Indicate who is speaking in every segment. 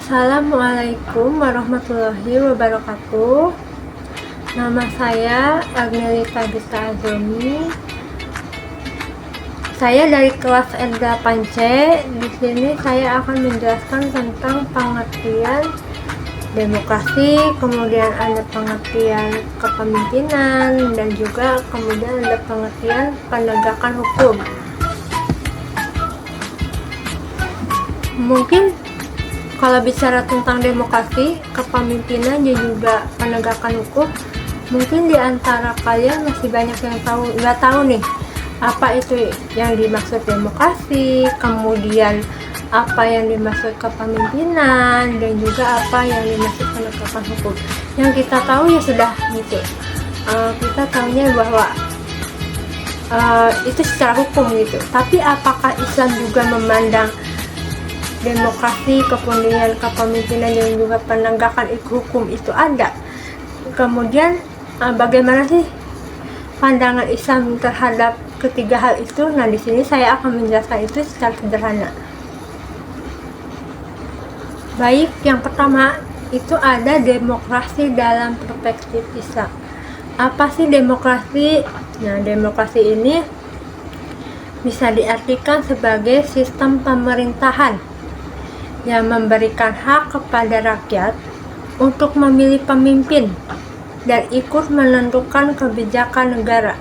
Speaker 1: Assalamualaikum warahmatullahi wabarakatuh. Nama saya Agnelita Gita Azumi. Saya dari kelas R8C. Di sini saya akan menjelaskan tentang pengertian demokrasi, kemudian ada pengertian kepemimpinan, dan juga kemudian ada pengertian penegakan hukum. Mungkin kalau bicara tentang demokrasi, kepemimpinan, dan juga penegakan hukum, mungkin di antara kalian masih banyak yang nggak tahu nih apa itu yang dimaksud demokrasi, kemudian apa yang dimaksud kepemimpinan, dan juga apa yang dimaksud penegakan hukum. Yang kita tahu ya sudah gitu. Kita tahunya bahwa itu secara hukum gitu. Tapi apakah Islam juga memandang demokrasi, kemudian kepemimpinan, dan juga penegakan hukum itu ada? Kemudian bagaimana sih pandangan Islam terhadap ketiga hal itu? Nah, di sini saya akan menjelaskan itu secara sederhana. Baik, yang pertama itu ada demokrasi dalam perspektif Islam. Apa sih demokrasi? Nah, demokrasi ini bisa diartikan sebagai sistem pemerintahan yang memberikan hak kepada rakyat untuk memilih pemimpin dan ikut menentukan kebijakan negara.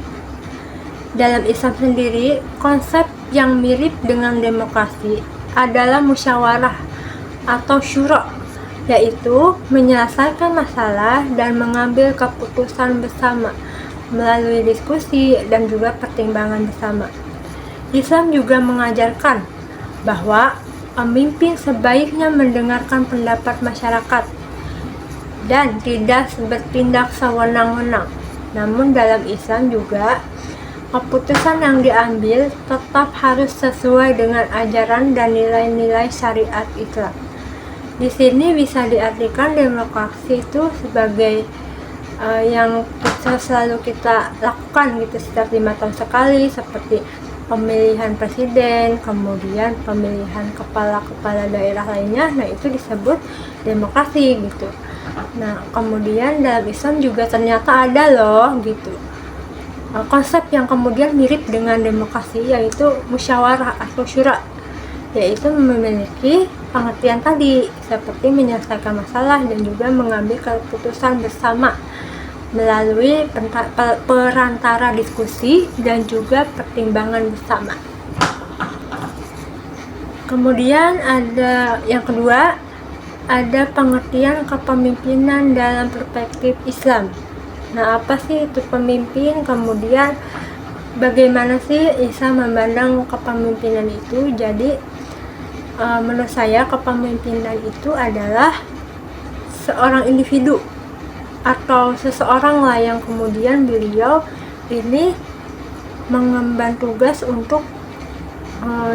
Speaker 1: Dalam Islam sendiri, konsep yang mirip dengan demokrasi adalah musyawarah atau syura, yaitu menyelesaikan masalah dan mengambil keputusan bersama melalui diskusi dan juga pertimbangan bersama. Islam juga mengajarkan bahwa pemimpin sebaiknya mendengarkan pendapat masyarakat dan tidak bertindak sewenang-wenang. Namun dalam Islam juga, keputusan yang diambil tetap harus sesuai dengan ajaran dan nilai-nilai syariat Islam. Di sini bisa diartikan demokrasi itu sebagai yang selalu kita lakukan gitu setiap 5 tahun sekali, seperti pemilihan presiden, kemudian pemilihan kepala-kepala daerah lainnya. Nah, itu disebut demokrasi gitu. Nah, kemudian dalam Islam juga ternyata ada loh gitu konsep yang kemudian mirip dengan demokrasi, yaitu musyawarah atau syura, yaitu memiliki pengertian tadi seperti menyelesaikan masalah dan juga mengambil keputusan bersama melalui perantara diskusi dan juga pertimbangan bersama. Kemudian ada yang kedua, ada pengertian kepemimpinan dalam perspektif Islam. Nah, apa sih itu pemimpin? Kemudian bagaimana sih Islam memandang kepemimpinan itu? Jadi menurut saya kepemimpinan itu adalah seorang individu atau seseorang lah yang kemudian beliau ini mengemban tugas untuk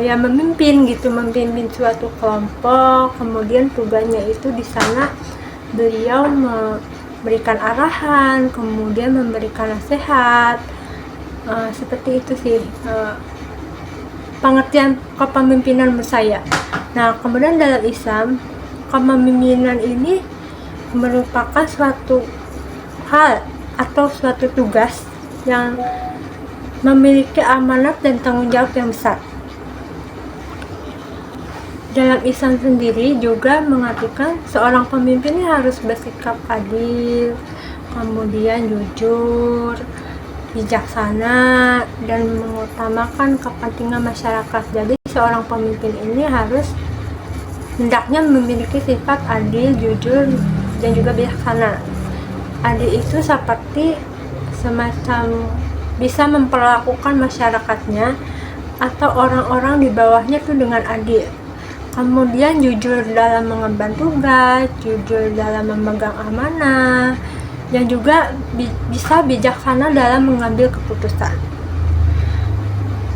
Speaker 1: memimpin gitu, memimpin suatu kelompok. Kemudian tugasnya itu di sana beliau memberikan arahan, kemudian memberikan nasihat, seperti itu sih pengertian kepemimpinan menurut saya. Nah, kemudian dalam Islam, kepemimpinan ini merupakan suatu hal atau suatu tugas yang memiliki amanat dan tanggung jawab yang besar. Dalam Islam sendiri juga mengartikan seorang pemimpin harus bersikap adil, kemudian jujur, bijaksana, dan mengutamakan kepentingan masyarakat. Jadi seorang pemimpin ini harus hendaknya memiliki sifat adil, jujur, dan juga bijaksana. Adil itu seperti semacam bisa memperlakukan masyarakatnya atau orang-orang di bawahnya itu dengan adil. Kemudian jujur dalam mengemban tugas, jujur dalam memegang amanah, dan juga bisa bijaksana dalam mengambil keputusan.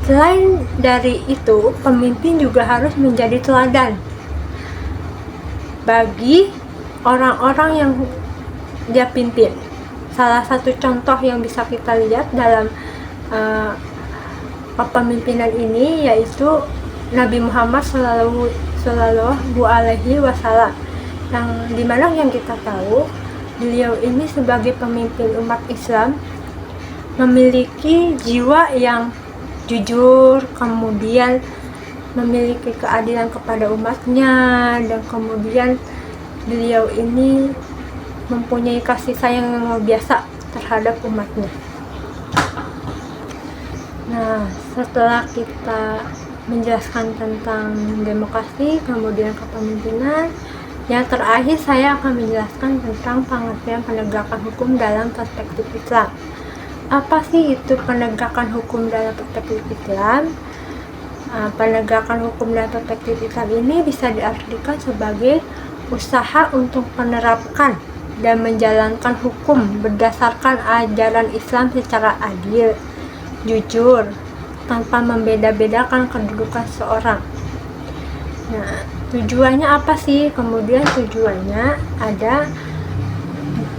Speaker 1: Selain dari itu, pemimpin juga harus menjadi teladan bagi orang-orang yang dia pimpin. Salah satu contoh yang bisa kita lihat dalam kepemimpinan ini yaitu Nabi Muhammad Shallallahu Alaihi Wasallam, yang dimana yang kita tahu beliau ini sebagai pemimpin umat Islam memiliki jiwa yang jujur, kemudian memiliki keadilan kepada umatnya, dan kemudian beliau ini mempunyai kasih sayang yang luar biasa terhadap umatnya. Nah, setelah kita menjelaskan tentang demokrasi, kemudian kepemimpinan, yang terakhir saya akan menjelaskan tentang pengertian penegakan hukum dalam perspektif Islam. Apa sih itu penegakan hukum dalam perspektif Islam? Penegakan hukum dalam perspektif Islam ini bisa diartikan sebagai usaha untuk menerapkan dan menjalankan hukum berdasarkan ajaran Islam secara adil, jujur, tanpa membeda-bedakan kedudukan seorang. Nah, tujuannya apa sih? Kemudian tujuannya ada,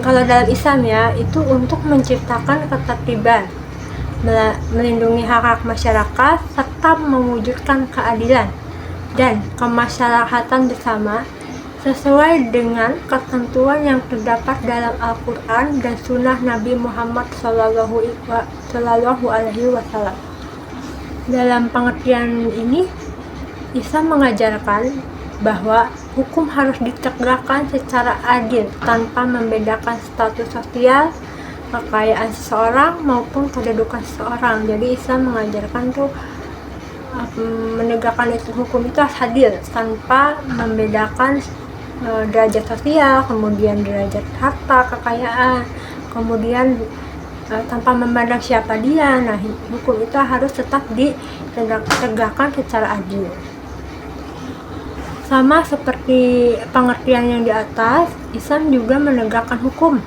Speaker 1: kalau dalam Islam ya, itu untuk menciptakan ketertiban, melindungi hak-hak masyarakat, serta mewujudkan keadilan dan kemasyarakatan bersama sesuai dengan ketentuan yang terdapat dalam Al-Quran dan Sunnah Nabi Muhammad SAW. Dalam pengertian ini, Islam mengajarkan bahwa hukum harus ditegakkan secara adil tanpa membedakan status sosial, kekayaan seseorang maupun kedudukan seseorang. Jadi Islam mengajarkan tuh menegakkan itu hukum itu harus adil tanpa membedakan derajat sosial, kemudian derajat harta, kekayaan, kemudian tanpa memandang siapa dia. Nah, hukum itu harus tetap ditegakkan secara adil. Sama seperti pengertian yang di atas, Islam juga menegakkan hukum.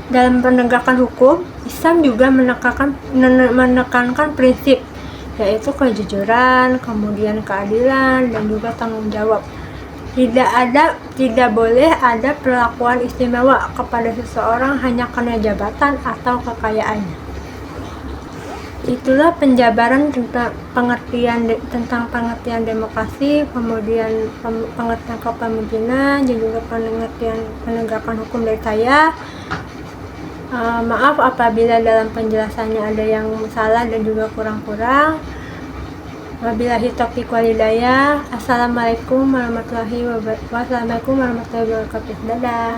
Speaker 1: Dalam penegakan hukum, Islam juga menekankan prinsip, yaitu kejujuran, kemudian keadilan, dan juga tanggung jawab. Tidak boleh ada perlakuan istimewa kepada seseorang hanya karena jabatan atau kekayaannya. Itulah penjabaran tentang pengertian demokrasi, kemudian pengertian kepemimpinan, dan juga pengertian penegakan hukum dari saya. Maaf apabila dalam penjelasannya ada yang salah dan juga kurang-kurang. Wabillahi taufiq wal hidayah. Assalamualaikum warahmatullahi wabarakatuh. Dadah.